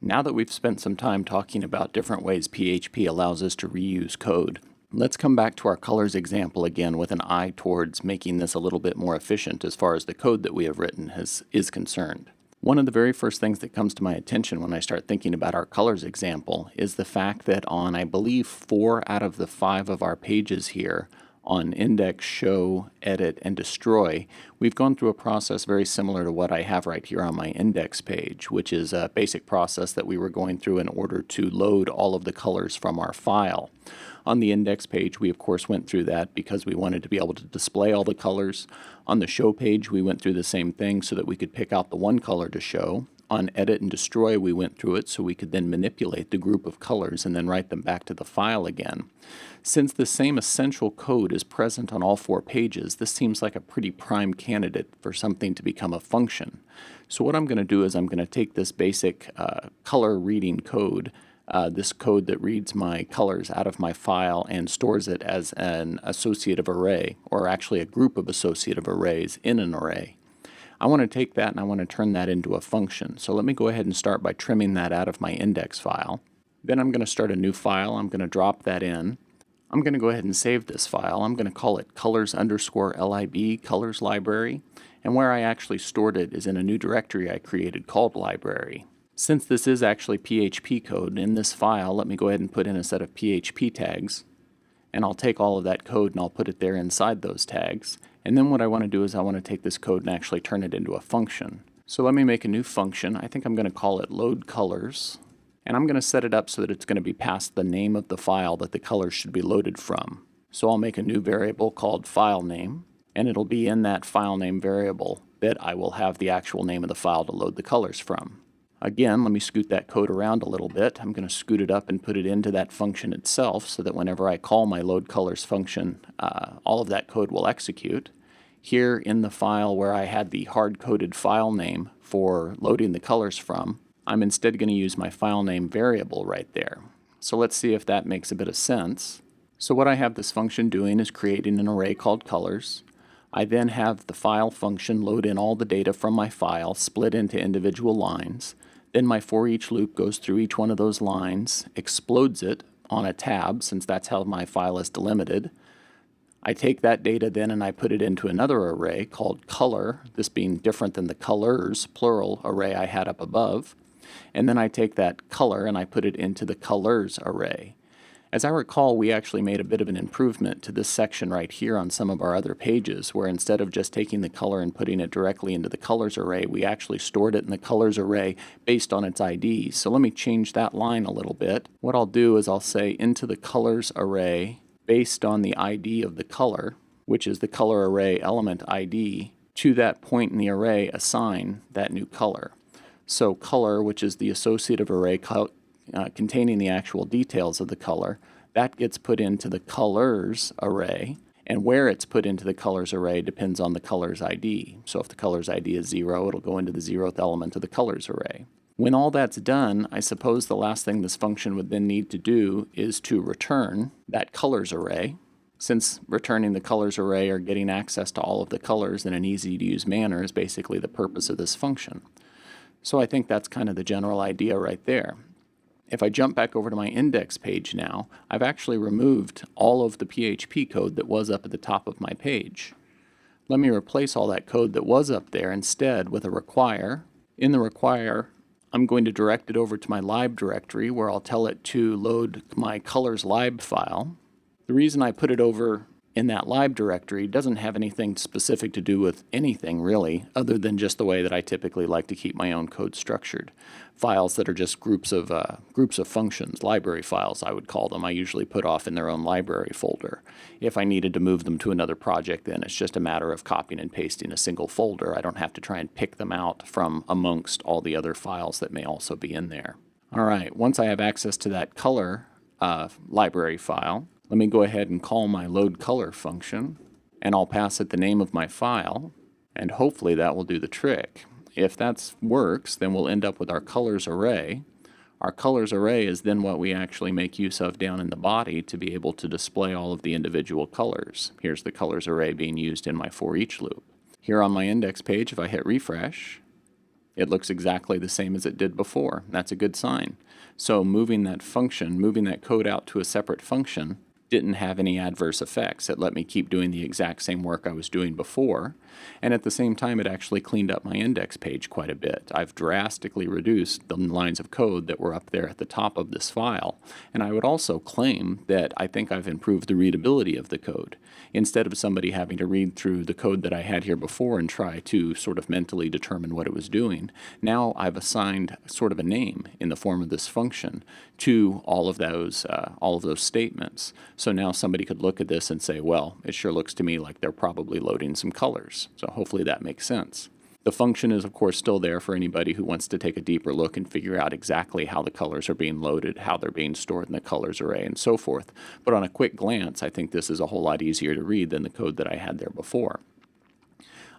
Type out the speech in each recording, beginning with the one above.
Now that we've spent some time talking about different ways PHP allows us to reuse code, let's come back to our colors example again with an eye towards making this a little bit more efficient as far as the code that we have written is concerned. One of the very first things that comes to my attention when I start thinking about our colors example is the fact that on, I believe, 4 out of the 5 of our pages here, on index, show, edit, and destroy, we've gone through a process very similar to what I have right here on my index page, which is a basic process that we were going through in order to load all of the colors from our file. On the index page, we of course went through that because we wanted to be able to display all the colors. On the show page, we went through the same thing so that we could pick out the one color to show. On edit and destroy, we went through it so we could then manipulate the group of colors and then write them back to the file again. Since the same essential code is present on all 4 pages, this seems like a pretty prime candidate for something to become a function. So what I'm going to do is I'm going to take this basic color reading code, this code that reads my colors out of my file and stores it as an associative array, or actually a group of associative arrays in an array. I want to take that and I want to turn that into a function. So let me go ahead and start by trimming that out of my index file. Then I'm going to start a new file. I'm going to drop that in. I'm going to go ahead and save this file. I'm going to call it colors_lib, colors library, and where I actually stored it is in a new directory I created called library. Since this is actually PHP code, in this file, let me go ahead and put in a set of PHP tags, and I'll take all of that code and I'll put it there inside those tags. And then what I want to do is I want to take this code and actually turn it into a function. So let me make a new function. I think I'm going to call it load colors. And I'm going to set it up so that it's going to be past the name of the file that the colors should be loaded from. So I'll make a new variable called file name, and it'll be in that file name variable that I will have the actual name of the file to load the colors from. Again, let me scoot that code around a little bit. I'm going to scoot it up and put it into that function itself so that whenever I call my load colors function, all of that code will execute. Here in the file where I had the hard-coded file name for loading the colors from, I'm instead going to use my file name variable right there. So let's see if that makes a bit of sense. So what I have this function doing is creating an array called colors. I then have the file function load in all the data from my file, split into individual lines. Then my for each loop goes through each one of those lines, explodes it on a tab, since that's how my file is delimited. I take that data then and I put it into another array called color, this being different than the colors, plural, array I had up above. And then I take that color and I put it into the colors array. As I recall, we actually made a bit of an improvement to this section right here on some of our other pages, where instead of just taking the color and putting it directly into the colors array, we actually stored it in the colors array based on its ID. So let me change that line a little bit. What I'll do is I'll say into the colors array based on the ID of the color, which is the color array element ID, to that point in the array assign that new color. So color, which is the associative array containing the actual details of the color, that gets put into the colors array, and where it's put into the colors array depends on the colors ID. So if the colors ID is 0, it'll go into the 0th element of the colors array. When all that's done, I suppose the last thing this function would then need to do is to return that colors array. Since returning the colors array or getting access to all of the colors in an easy-to-use manner is basically the purpose of this function. So I think that's kind of the general idea right there. If I jump back over to my index page now, I've actually removed all of the PHP code that was up at the top of my page. Let me replace all that code that was up there instead with a require. In the require, I'm going to direct it over to my lib directory where I'll tell it to load my colors lib file. The reason I put it over in that lib directory doesn't have anything specific to do with anything really, other than just the way that I typically like to keep my own code structured. Files that are just groups of functions, library files I would call them, I usually put off in their own library folder. If I needed to move them to another project, then it's just a matter of copying and pasting a single folder. I don't have to try and pick them out from amongst all the other files that may also be in there. All right, once I have access to that color library file, let me go ahead and call my load color function, and I'll pass it the name of my file, and hopefully that will do the trick. If that works, then we'll end up with our colors array. Our colors array is then what we actually make use of down in the body to be able to display all of the individual colors. Here's the colors array being used in my for each loop. Here on my index page, if I hit refresh, It looks exactly the same as it did before. That's a good sign. So moving that function, moving that code out to a separate function, didn't have any adverse effects. It let me keep doing the exact same work I was doing before, and at the same time it actually cleaned up my index page quite a bit. I've drastically reduced the lines of code that were up there at the top of this file, and I would also claim that I think I've improved the readability of the code. Instead of somebody having to read through the code that I had here before and try to sort of mentally determine what it was doing, now I've assigned sort of a name in the form of this function to all of those statements. So now somebody could look at this and say, well, it sure looks to me like they're probably loading some colors. So hopefully that makes sense. The function is, of course, still there for anybody who wants to take a deeper look and figure out exactly how the colors are being loaded, how they're being stored in the colors array, and so forth. But on a quick glance, I think this is a whole lot easier to read than the code that I had there before.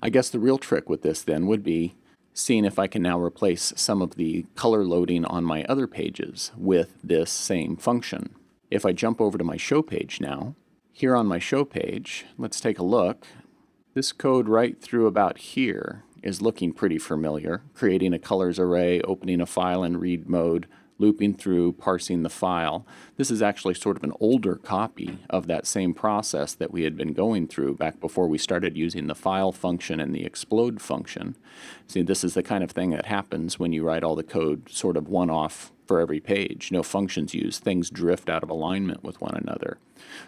I guess the real trick with this then would be seeing if I can now replace some of the color loading on my other pages with this same function. If I jump over to my show page now, here on my show page, let's take a look. This code right through about here is looking pretty familiar. Creating a colors array, opening a file in read mode, looping through, parsing the file. This is actually sort of an older copy of that same process that we had been going through back before we started using the file function and the explode function. See, this is the kind of thing that happens when you write all the code sort of one-off for every page. No functions used. Things drift out of alignment with one another.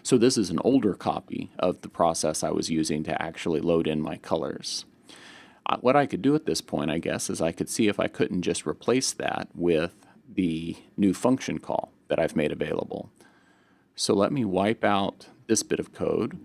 So this is an older copy of the process I was using to actually load in my colors. What I could do at this point, I guess, is I could see if I couldn't just replace that with the new function call that I've made available. So let me wipe out this bit of code.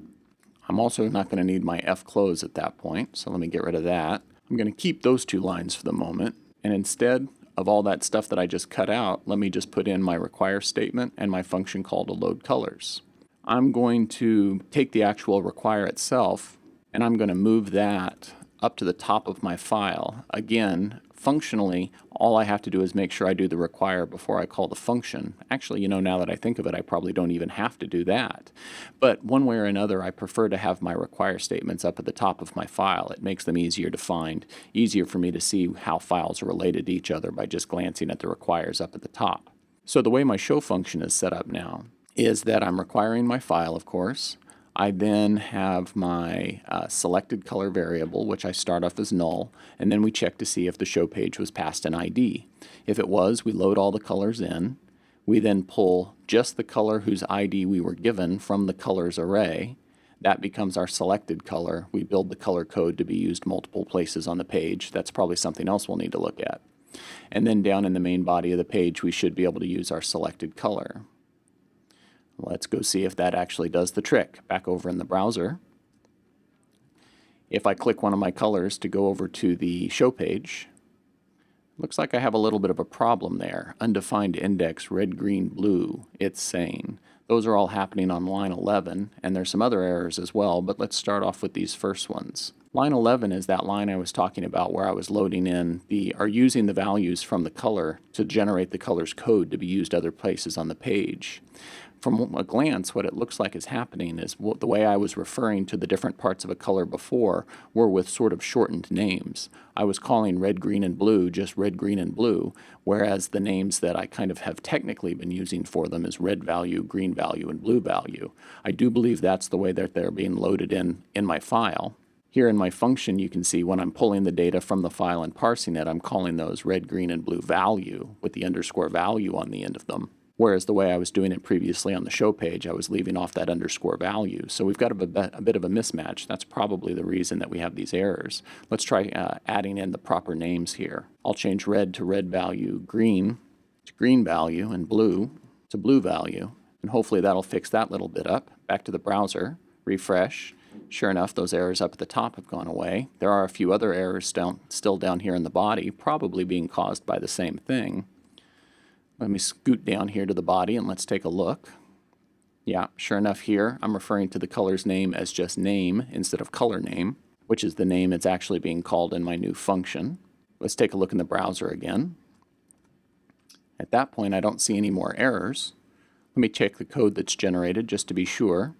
I'm also not going to need my fclose at that point, so let me get rid of that. I'm going to keep those two lines for the moment, and instead of all that stuff that I just cut out, let me just put in my require statement and my function call to load colors. I'm going to take the actual require itself, and I'm going to move that up to the top of my file. Again, functionally, all I have to do is make sure I do the require before I call the function. Actually, you know, now that I think of it, I probably don't even have to do that. But one way or another, I prefer to have my require statements up at the top of my file. It makes them easier to find, easier for me to see how files are related to each other by just glancing at the requires up at the top. So the way my show function is set up now is that I'm requiring my file, of course. I then have my selected color variable, which I start off as null, and then we check to see if the show page was passed an ID. If it was, we load all the colors in. We then pull just the color whose ID we were given from the colors array. That becomes our selected color. We build the color code to be used multiple places on the page. That's probably something else we'll need to look at. And then down in the main body of the page, we should be able to use our selected color. Let's go see if that actually does the trick. Back over in the browser, if I click one of my colors to go over to the show page, looks like I have a little bit of a problem there. Undefined index, red, green, blue, it's saying. Those are all happening on line 11, and there's some other errors as well, but let's start off with these first ones. Line 11 is that line I was talking about where I was loading in using the values from the color to generate the color's code to be used other places on the page. From a glance, what it looks like is happening is the way I was referring to the different parts of a color before were with sort of shortened names. I was calling red, green, and blue just red, green, and blue, whereas the names that I kind of have technically been using for them is red value, green value, and blue value. I do believe that's the way that they're being loaded in my file. Here in my function, you can see when I'm pulling the data from the file and parsing it, I'm calling those red, green, and blue value with the underscore value on the end of them. Whereas the way I was doing it previously on the show page, I was leaving off that underscore value. So we've got a bit of a mismatch. That's probably the reason that we have these errors. Let's try adding in the proper names here. I'll change red to red value, green to green value, and blue to blue value. And hopefully that'll fix that little bit up. Back to the browser, refresh. Sure enough, those errors up at the top have gone away. There are a few other errors still down here in the body, probably being caused by the same thing. Let me scoot down here to the body and let's take a look. Yeah, sure enough here, I'm referring to the color's name as just name instead of color name, which is the name it's actually being called in my new function. Let's take a look in the browser again. At that point, I don't see any more errors. Let me check the code that's generated just to be sure.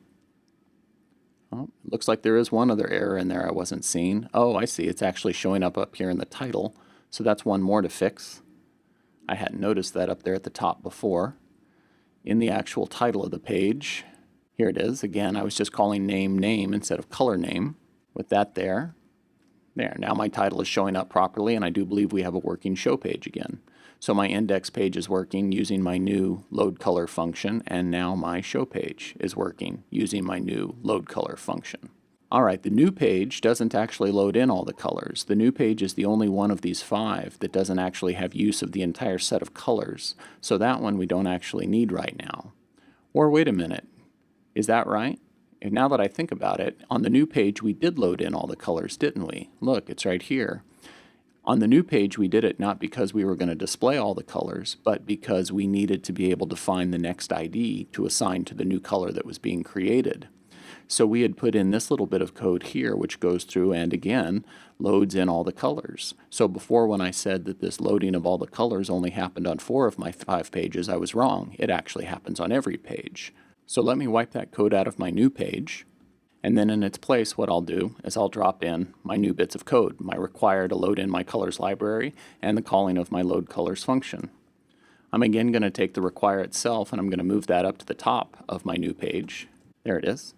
Oh, looks like there is one other error in there I wasn't seeing. Oh, I see. It's actually showing up here in the title. So that's one more to fix. I hadn't noticed that up there at the top before. In the actual title of the page, here it is. Again, I was just calling name name instead of color name. With that there, now my title is showing up properly, and I do believe we have a working show page again. So my index page is working using my new load color function, and now my show page is working using my new load color function. Alright, the new page doesn't actually load in all the colors. The new page is the only one of these 5 that doesn't actually have use of the entire set of colors, so that one we don't actually need right now. Or wait a minute, is that right? And now that I think about it, on the new page we did load in all the colors, didn't we? Look, it's right here. On the new page we did it not because we were going to display all the colors, but because we needed to be able to find the next ID to assign to the new color that was being created. So we had put in this little bit of code here which goes through and again loads in all the colors. So before, when I said that this loading of all the colors only happened on 4 of my 5 pages, I was wrong. It actually happens on every page. So let me wipe that code out of my new page, and then in its place what I'll do is I'll drop in my new bits of code, my require to load in my colors library and the calling of my load colors function. I'm again going to take the require itself and I'm going to move that up to the top of my new page. There it is.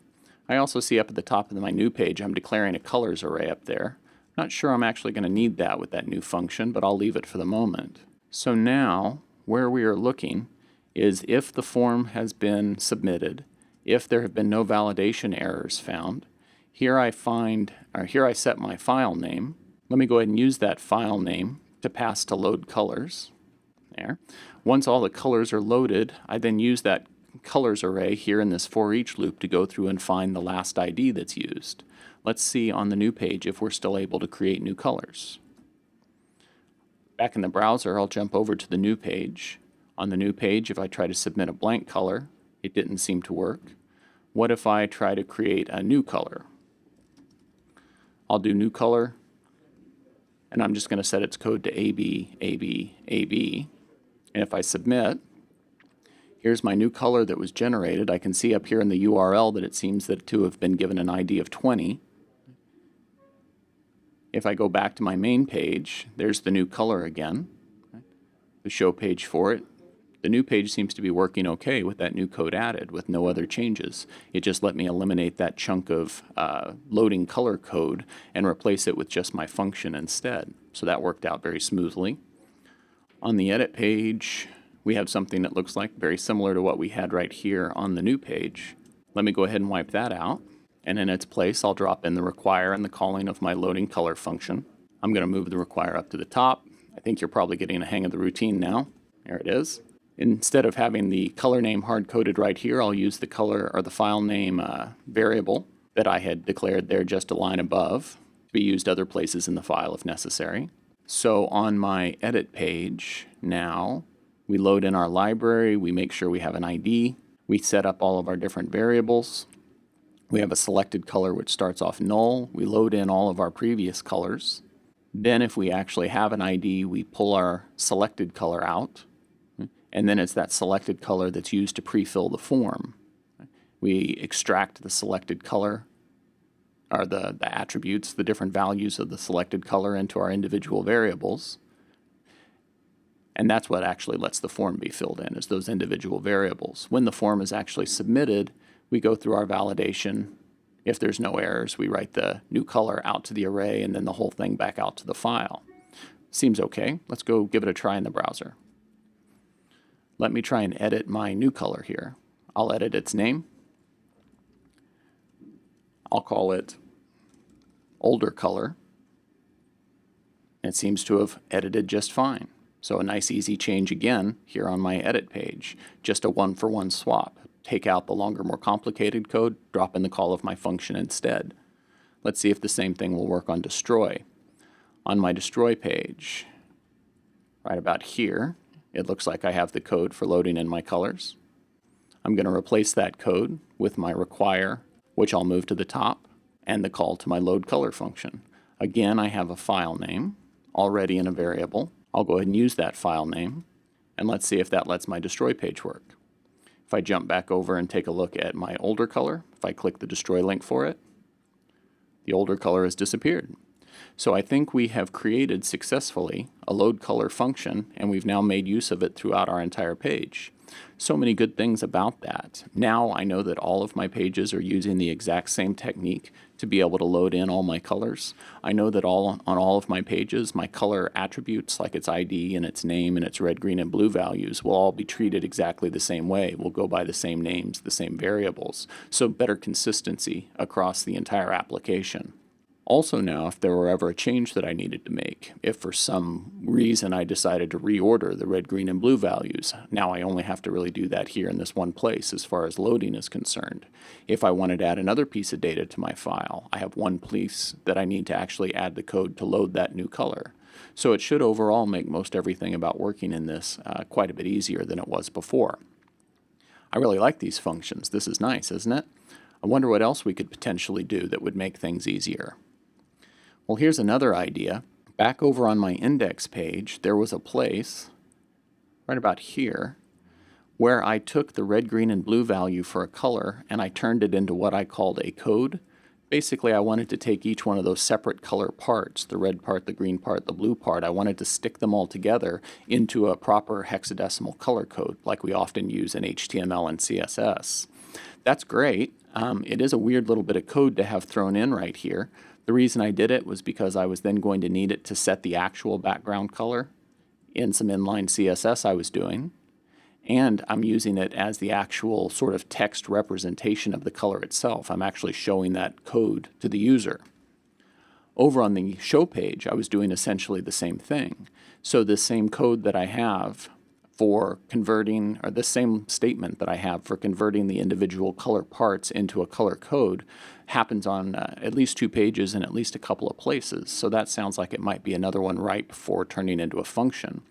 I also see up at the top of my new page I'm declaring a colors array up there. Not sure I'm actually going to need that with that new function, but I'll leave it for the moment. So now where we are looking is if the form has been submitted, if there have been no validation errors found. Here I set my file name. Let me go ahead and use that file name to pass to load colors. There. Once all the colors are loaded, I then use that colors array here in this for each loop to go through and find the last ID that's used. Let's see on the new page if we're still able to create new colors. Back in the browser, I'll jump over to the new page. On the new page, if I try to submit a blank color, it didn't seem to work. What if I try to create a new color? I'll do new color, and I'm just going to set its code to AB, AB, AB. And if I submit, here's my new color that was generated. I can see up here in the URL that it seems that to have been given an ID of 20. If I go back to my main page, there's the new color again, the show page for it. The new page seems to be working okay with that new code added with no other changes. It just let me eliminate that chunk of loading color code and replace it with just my function instead. So that worked out very smoothly. On the edit page, we have something that looks like very similar to what we had right here on the new page. Let me go ahead and wipe that out. And in its place, I'll drop in the require and the calling of my loading color function. I'm going to move the require up to the top. I think you're probably getting a hang of the routine now. There it is. Instead of having the color name hard-coded right here, I'll use the color or the file name variable that I had declared there just a line above to be used other places in the file if necessary. So on my edit page now, we load in our library, we make sure we have an ID, we set up all of our different variables. We have a selected color which starts off null. We load in all of our previous colors. Then if we actually have an ID, we pull our selected color out. And then it's that selected color that's used to pre-fill the form. We extract the selected color, or the attributes, the different values of the selected color into our individual variables. And that's what actually lets the form be filled in, is those individual variables. When the form is actually submitted, we go through our validation. If there's no errors, we write the new color out to the array and then the whole thing back out to the file. Seems okay. Let's go give it a try in the browser. Let me try and edit my new color here. I'll edit its name. I'll call it older color. It seems to have edited just fine. So a nice easy change again here on my edit page. Just a one-for-one swap. Take out the longer, more complicated code, drop in the call of my function instead. Let's see if the same thing will work on destroy. On my destroy page, right about here, it looks like I have the code for loading in my colors. I'm going to replace that code with my require, which I'll move to the top, and the call to my load color function. Again, I have a file name already in a variable. I'll go ahead and use that file name, and let's see if that lets my destroy page work. If I jump back over and take a look at my older color, if I click the destroy link for it, the older color has disappeared. So I think we have created successfully a load color function, and we've now made use of it throughout our entire page. So many good things about that. Now I know that all of my pages are using the exact same technique to be able to load in all my colors. I know that on all of my pages, my color attributes like its ID and its name and its red, green, and blue values will all be treated exactly the same way. We'll go by the same names, the same variables. So better consistency across the entire application. Also now, if there were ever a change that I needed to make, if for some reason I decided to reorder the red, green, and blue values, now I only have to really do that here in this one place as far as loading is concerned. If I wanted to add another piece of data to my file, I have one place that I need to actually add the code to load that new color. So it should overall make most everything about working in this quite a bit easier than it was before. I really like these functions. This is nice, isn't it? I wonder what else we could potentially do that would make things easier. Well, here's another idea. Back over on my index page, there was a place, right about here, where I took the red, green, and blue value for a color and I turned it into what I called a code. Basically, I wanted to take each one of those separate color parts, the red part, the green part, the blue part, I wanted to stick them all together into a proper hexadecimal color code like we often use in HTML and CSS. That's great. It is a weird little bit of code to have thrown in right here. The reason I did it was because I was then going to need it to set the actual background color in some inline CSS I was doing. And I'm using it as the actual sort of text representation of the color itself. I'm actually showing that code to the user. Over on the show page, I was doing essentially the same thing. So this same code that I have for converting, or the same statement that I have for converting the individual color parts into a color code happens on at least 2 pages in at least a couple of places. So that sounds like it might be another one right before turning into a function.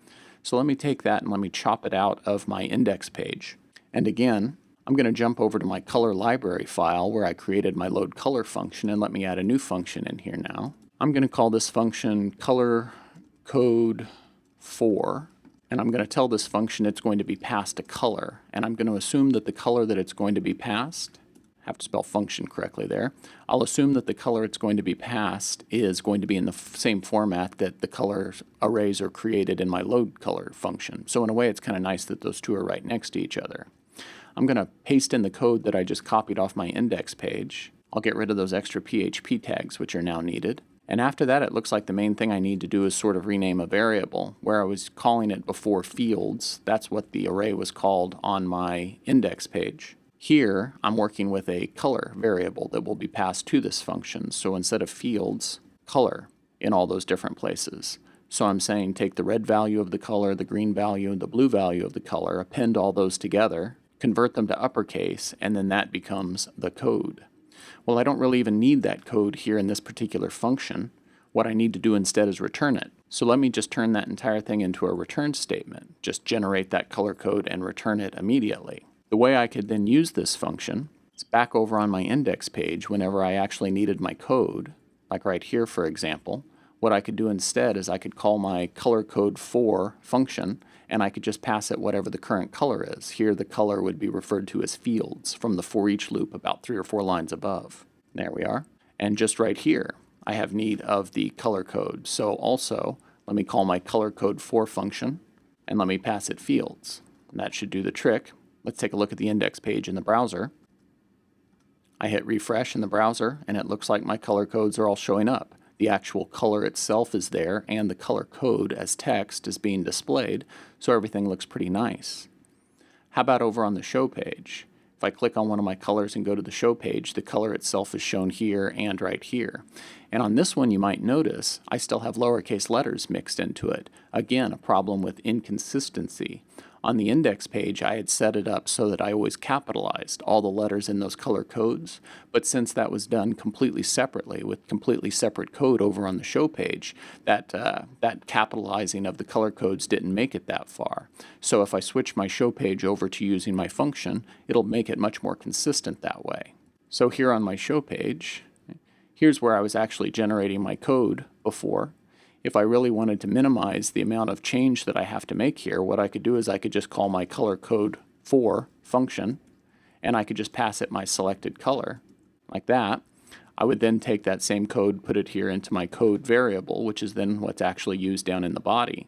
So let me take that and let me chop it out of my index page. And again, I'm going to jump over to my color library file where I created my load color function, and let me add a new function in here now. I'm going to call this function color code 4. And I'm going to tell this function it's going to be passed a color. And I'm going to assume that the color that it's going to be passed, I have to spell function correctly there, I'll assume that the color it's going to be passed is going to be in the same format that the color arrays are created in my load color function. So in a way it's kind of nice that those two are right next to each other. I'm going to paste in the code that I just copied off my index page. I'll get rid of those extra PHP tags which are now needed. And after that, it looks like the main thing I need to do is sort of rename a variable. Where I was calling it before fields, that's what the array was called on my index page. Here, I'm working with a color variable that will be passed to this function. So instead of fields, color in all those different places. So I'm saying take the red value of the color, the green value, and the blue value of the color, append all those together, convert them to uppercase, and then that becomes the code. Well, I don't really even need that code here in this particular function. What I need to do instead is return it. So let me just turn that entire thing into a return statement. Just generate that color code and return it immediately. The way I could then use this function is back over on my index page whenever I actually needed my code, like right here for example. What I could do instead is I could call my color code 4 function and I could just pass it whatever the current color is. Here the color would be referred to as fields from the for each loop about 3 or 4 lines above. There we are. And just right here I have need of the color code. So also let me call my color code 4 function and let me pass it fields. And that should do the trick. Let's take a look at the index page in the browser. I hit refresh in the browser and it looks like my color codes are all showing up. The actual color itself is there and the color code as text is being displayed, so everything looks pretty nice. How about over on the show page? If I click on one of my colors and go to the show page, the color itself is shown here and right here. And on this one you might notice I still have lowercase letters mixed into it. Again, a problem with inconsistency. On the index page I had set it up so that I always capitalized all the letters in those color codes, but since that was done completely separately with completely separate code over on the show page, that capitalizing of the color codes didn't make it that far. So if I switch my show page over to using my function, it'll make it much more consistent that way. So here on my show page, here's where I was actually generating my code before. If I really wanted to minimize the amount of change that I have to make here, what I could do is I could just call my color code 4 function and I could just pass it my selected color like that. I would then take that same code, put it here into my code variable, which is then what's actually used down in the body.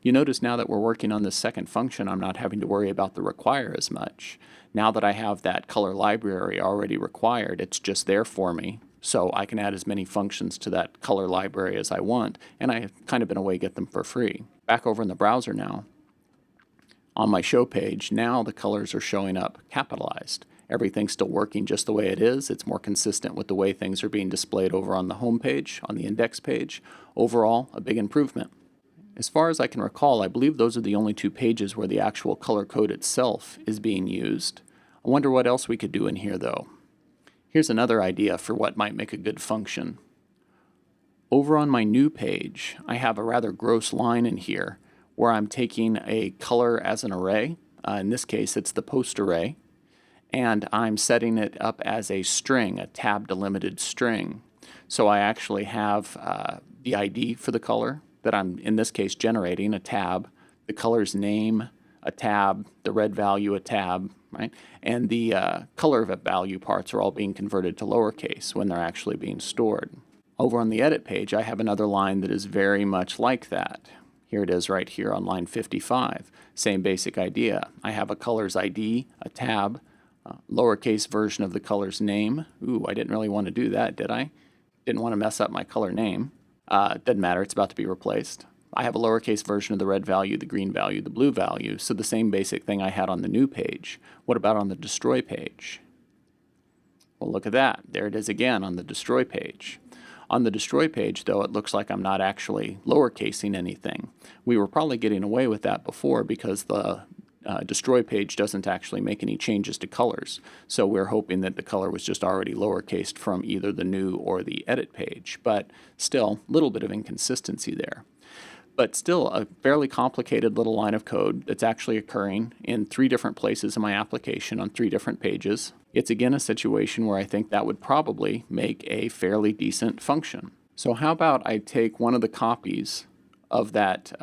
You notice now that we're working on this second function, I'm not having to worry about the require as much. Now that I have that color library already required, it's just there for me. So I can add as many functions to that color library as I want, and I kind of in a way get them for free. Back over in the browser now, on my show page, now the colors are showing up capitalized. Everything's still working just the way it is. It's more consistent with the way things are being displayed over on the home page, on the index page. Overall, a big improvement. As far as I can recall, I believe those are the only two pages where the actual color code itself is being used. I wonder what else we could do in here though. Here's another idea for what might make a good function. Over on my new page, I have a rather gross line in here where I'm taking a color as an array. In this case, it's the post array. And I'm setting it up as a string, a tab delimited string. So I actually have the ID for the color that I'm, in this case, generating, a tab, the color's name, a tab, the red value, a tab, right? And the color value parts are all being converted to lowercase when they're actually being stored. Over on the edit page, I have another line that is very much like that. Here it is right here on line 55. Same basic idea. I have a color's ID, a tab, lowercase version of the color's name. Ooh, I didn't really want to do that, did I? Didn't want to mess up my color name. Doesn't matter, it's about to be replaced. I have a lowercase version of the red value, the green value, the blue value, so the same basic thing I had on the new page. What about on the destroy page? Well, look at that. There it is again on the destroy page. On the destroy page, though, it looks like I'm not actually lowercasing anything. We were probably getting away with that before because the destroy page doesn't actually make any changes to colors. So we're hoping that the color was just already lowercased from either the new or the edit page. But still, a little bit of inconsistency there. But still a fairly complicated little line of code that's actually occurring in 3 different places in my application on 3 different pages. It's again a situation where I think that would probably make a fairly decent function. So how about I take one of the copies of that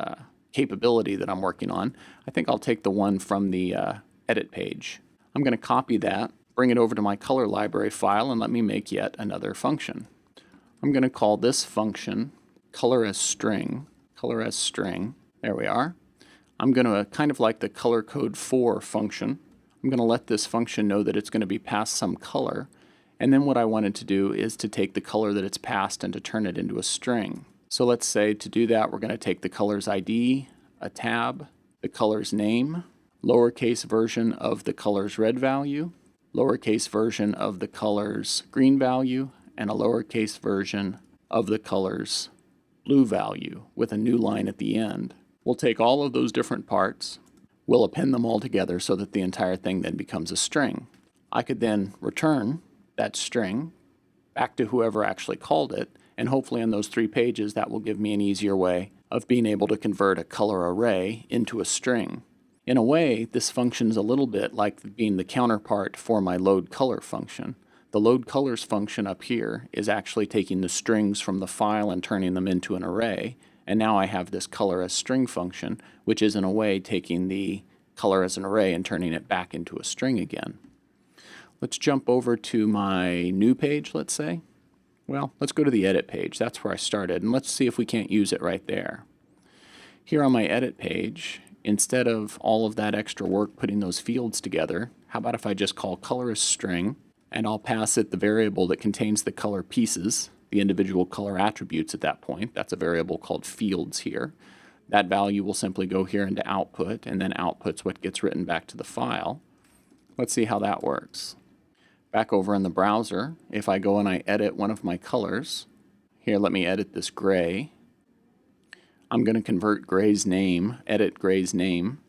capability that I'm working on. I think I'll take the one from the edit page. I'm going to copy that, bring it over to my color library file, and let me make yet another function. I'm going to call this function color as string. Color as string. There we are. I'm going to, kind of like the color code for function, I'm going to let this function know that it's going to be passed some color. And then what I wanted to do is to take the color that it's passed and to turn it into a string. So let's say to do that, we're going to take the color's ID, a tab, the color's name, lowercase version of the color's red value, lowercase version of the color's green value, and a lowercase version of the color's blue value with a new line at the end. We'll take all of those different parts, we'll append them all together so that the entire thing then becomes a string. I could then return that string back to whoever actually called it, and hopefully on those 3 pages that will give me an easier way of being able to convert a color array into a string. In a way, this functions a little bit like being the counterpart for my load color function. The load colors function up here is actually taking the strings from the file and turning them into an array, and now I have this color as string function, which is in a way taking the color as an array and turning it back into a string again. Let's jump over to my new page, let's say. Well, let's go to the edit page. That's where I started, and let's see if we can't use it right there. Here on my edit page, instead of all of that extra work putting those fields together, how about if I just call color as string, and I'll pass it the variable that contains the color pieces, the individual color attributes at that point. That's a variable called fields here. That value will simply go here into output, and then outputs what gets written back to the file. Let's see how that works. Back over in the browser, if I go and I edit one of my colors, here let me edit this gray. I'm going to convert gray's name, edit gray's name,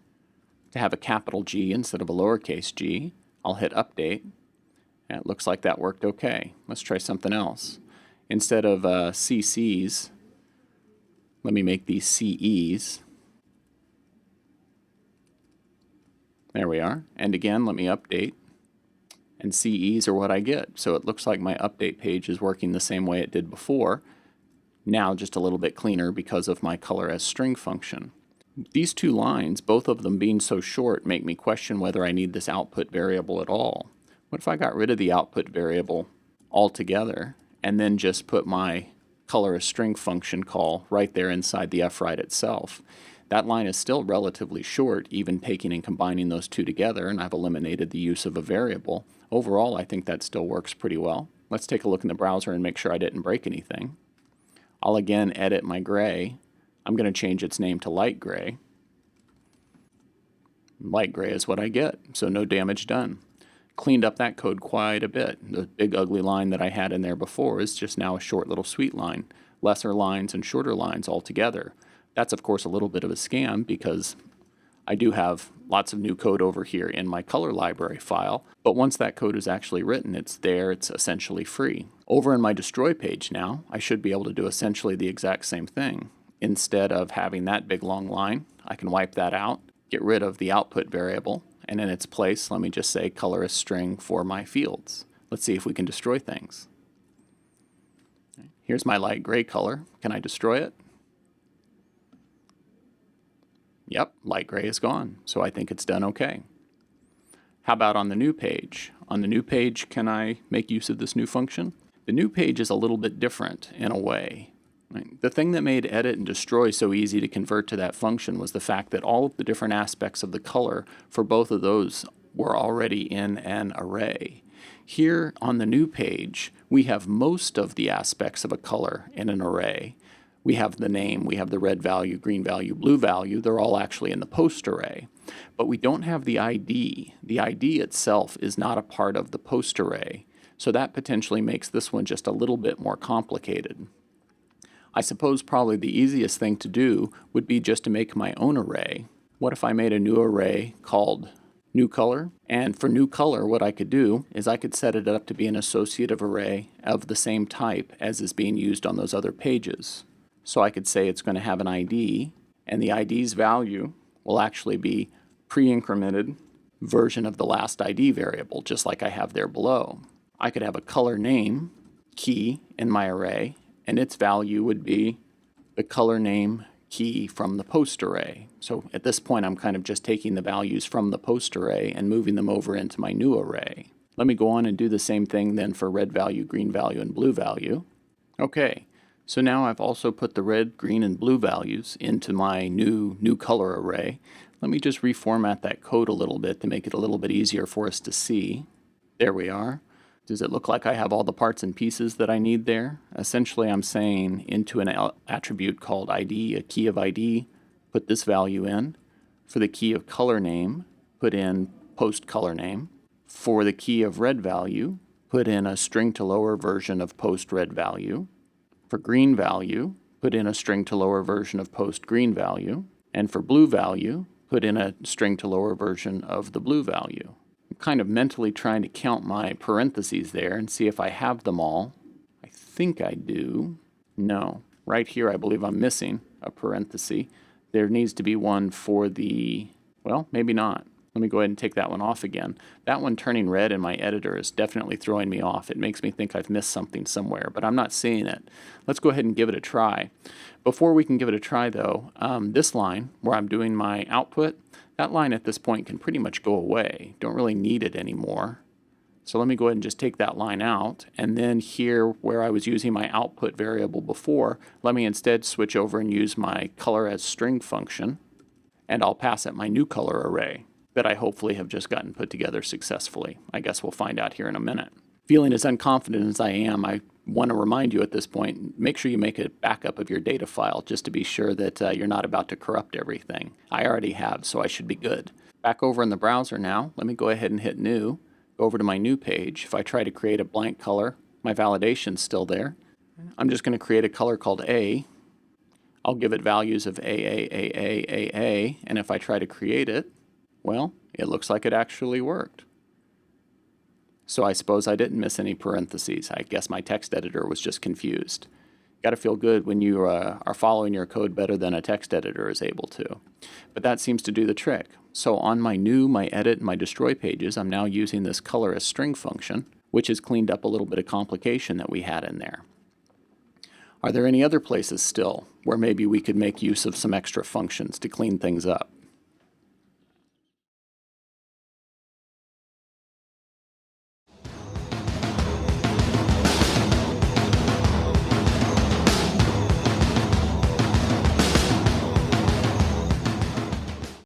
to have a capital G instead of a lowercase g. I'll hit update, and it looks like that worked okay. Let's try something else. Instead of CCs, let me make these CEs. There we are. And again, let me update. And CEs are what I get. So it looks like my update page is working the same way it did before, now just a little bit cleaner because of my color as string function. These 2 lines, both of them being so short, make me question whether I need this output variable at all. What if I got rid of the output variable altogether and then just put my color as string function call right there inside the fwrite itself. That line is still relatively short, even taking and combining those two together, and I've eliminated the use of a variable. Overall, I think that still works pretty well. Let's take a look in the browser and make sure I didn't break anything. I'll again edit my gray. I'm going to change its name to light gray. Light gray is what I get, so no damage done. Cleaned up that code quite a bit. The big ugly line that I had in there before is just now a short little sweet line. Lesser lines and shorter lines altogether. That's of course a little bit of a scam because I do have lots of new code over here in my color library file, but once that code is actually written, it's there, it's essentially free. Over in my destroy page now, I should be able to do essentially the exact same thing. Instead of having that big long line, I can wipe that out, get rid of the output variable, and in its place, let me just say color as string for my fields. Let's see if we can destroy things. Here's my light gray color. Can I destroy it? Yep, light gray is gone, so I think it's done okay. How about on the new page? On the new page, can I make use of this new function? The new page is a little bit different in a way. The thing that made edit and destroy so easy to convert to that function was the fact that all of the different aspects of the color for both of those were already in an array. Here on the new page, we have most of the aspects of a color in an array. We have the name, we have the red value, green value, blue value. They're all actually in the post array. But we don't have the ID. The ID itself is not a part of the post array. So that potentially makes this one just a little bit more complicated. I suppose probably the easiest thing to do would be just to make my own array. What if I made a new array called new color? And for new color, what I could do is I could set it up to be an associative array of the same type as is being used on those other pages. So I could say it's going to have an ID, and the ID's value will actually be pre-incremented version of the last ID variable, just like I have there below. I could have a color name key in my array, and its value would be the color name key from the post array. So at this point, I'm kind of just taking the values from the post array and moving them over into my new array. Let me go on and do the same thing then for red value, green value, and blue value. Okay. So now I've also put the red, green, and blue values into my new color array. Let me just reformat that code a little bit to make it a little bit easier for us to see. There we are. Does it look like I have all the parts and pieces that I need there? Essentially, I'm saying into an attribute called ID, a key of ID, put this value in. For the key of color name, put in post color name. For the key of red value, put in a string to lower version of post red value. For green value, put in a string to lower version of post green value. And for blue value, put in a string to lower version of the blue value. I'm kind of mentally trying to count my parentheses there and see if I have them all. I think I do. No. Right here I believe I'm missing a parenthesis. There needs to be one for the, well, maybe not. Let me go ahead and take that one off again. That one turning red in my editor is definitely throwing me off. It makes me think I've missed something somewhere, but I'm not seeing it. Let's go ahead and give it a try. Before we can give it a try though, this line where I'm doing my output, that line at this point can pretty much go away. Don't really need it anymore. So let me go ahead and just take that line out, and then here where I was using my output variable before, let me instead switch over and use my color as string function, and I'll pass it my new color array that I hopefully have just gotten put together successfully. I guess we'll find out here in a minute. Feeling as unconfident as I am, I want to remind you at this point, make sure you make a backup of your data file just to be sure that you're not about to corrupt everything. I already have, so I should be good. Back over in the browser now, let me go ahead and hit new, go over to my new page. If I try to create a blank color, my validation's still there. I'm just going to create a color called A. I'll give it values of A, and if I try to create it, well, it looks like it actually worked. So I suppose I didn't miss any parentheses. I guess my text editor was just confused. Got to feel good when you are following your code better than a text editor is able to. But that seems to do the trick. So on my new, my edit, and my destroy pages, I'm now using this color as string function, which has cleaned up a little bit of complication that we had in there. Are there any other places still where maybe we could make use of some extra functions to clean things up?